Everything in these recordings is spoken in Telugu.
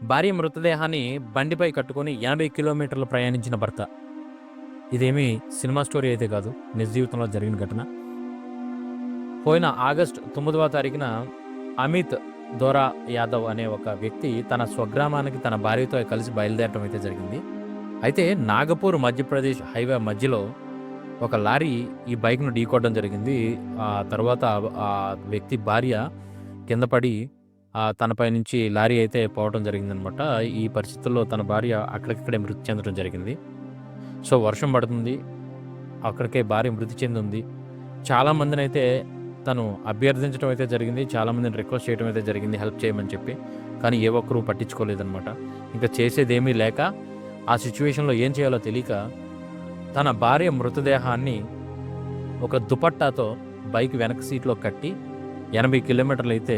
భార్య మృతదేహాన్ని బండిపై కట్టుకొని 80 కిలోమీటర్లు ప్రయాణించిన భర్త. ఇదేమీ సినిమా స్టోరీ అయితే కాదు. నిజ జీవితంలో జరిగిన ఘటన. పోయిన ఆగస్టు 9వ తారీఖున అమిత్ దోరా యాదవ్ అనే ఒక వ్యక్తి తన స్వగ్రామానికి తన భార్యతో కలిసి బయలుదేరటం అయితే జరిగింది. అయితే నాగపూర్ మధ్యప్రదేశ్ హైవే మధ్యలో ఒక లారీ ఈ బైక్‌ను ఢీకొట్టడం జరిగింది. ఆ తర్వాత ఆ వ్యక్తి భార్య కింద పడి తనపై నుంచి లారీ అయితే పోవటం జరిగిందనమాట. ఈ పరిస్థితుల్లో తన భార్య అక్కడికక్కడే మృతి చెందడం జరిగింది. సో, వర్షం పడుతుంది. అక్కడికే భార్య మృతి చెందుంది. చాలామందినైతే తను అభ్యర్థించడం అయితే జరిగింది. చాలామందిని రిక్వెస్ట్ చేయడం అయితే జరిగింది హెల్ప్ చేయమని చెప్పి. కానీ ఏ ఒక్కరు పట్టించుకోలేదనమాట. ఇంకా చేసేదేమీ లేక ఆ సిట్యుయేషన్‌లో ఏం చేయాలో తెలియక తన భార్య మృతదేహాన్ని ఒక దుపట్టాతో బైక్ వెనక సీట్‌లో కట్టి 80 కిలోమీటర్లయితే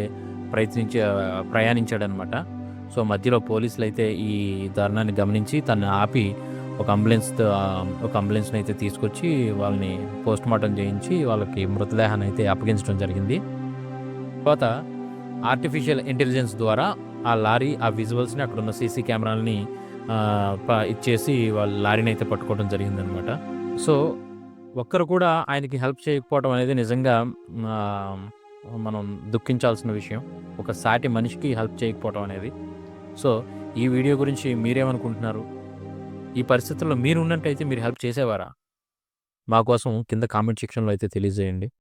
ప్రయాణించాడనమాట. సో, మధ్యలో పోలీసులైతే ఈ దారుణాన్ని గమనించి తనని ఆపి ఒక అంబులెన్స్‌నైతే తీసుకొచ్చి వాళ్ళని పోస్ట్‌మార్టం చేయించి వాళ్ళకి మృతదేహాన్ని అయితే అప్పగించడం జరిగింది. తర్వాత ఆర్టిఫిషియల్ ఇంటెలిజెన్స్ ద్వారా ఆ లారీ, ఆ విజువల్స్‌ని అక్కడున్న సీసీ కెమెరాలని ఇచ్చేసి వాళ్ళ లారీని అయితే పట్టుకోవడం జరిగిందనమాట. సో, ఒక్కరు కూడా ఆయనకి హెల్ప్ చేయకపోవడం అనేది నిజంగా ఆహ్, మనం దుఃఖించాల్సిన విషయం. ఒక సాటి మనిషికి హెల్ప్ చేయకపోవడం అనేది. సో, ఈ వీడియో గురించి మీరేమనుకుంటున్నారు? ఈ పరిస్థితుల్లో మీరున్నట్టయితే మీరు హెల్ప్ చేసేవారా? మా కోసం కింద కామెంట్ సెక్షన్‌లో అయితే తెలియజేయండి.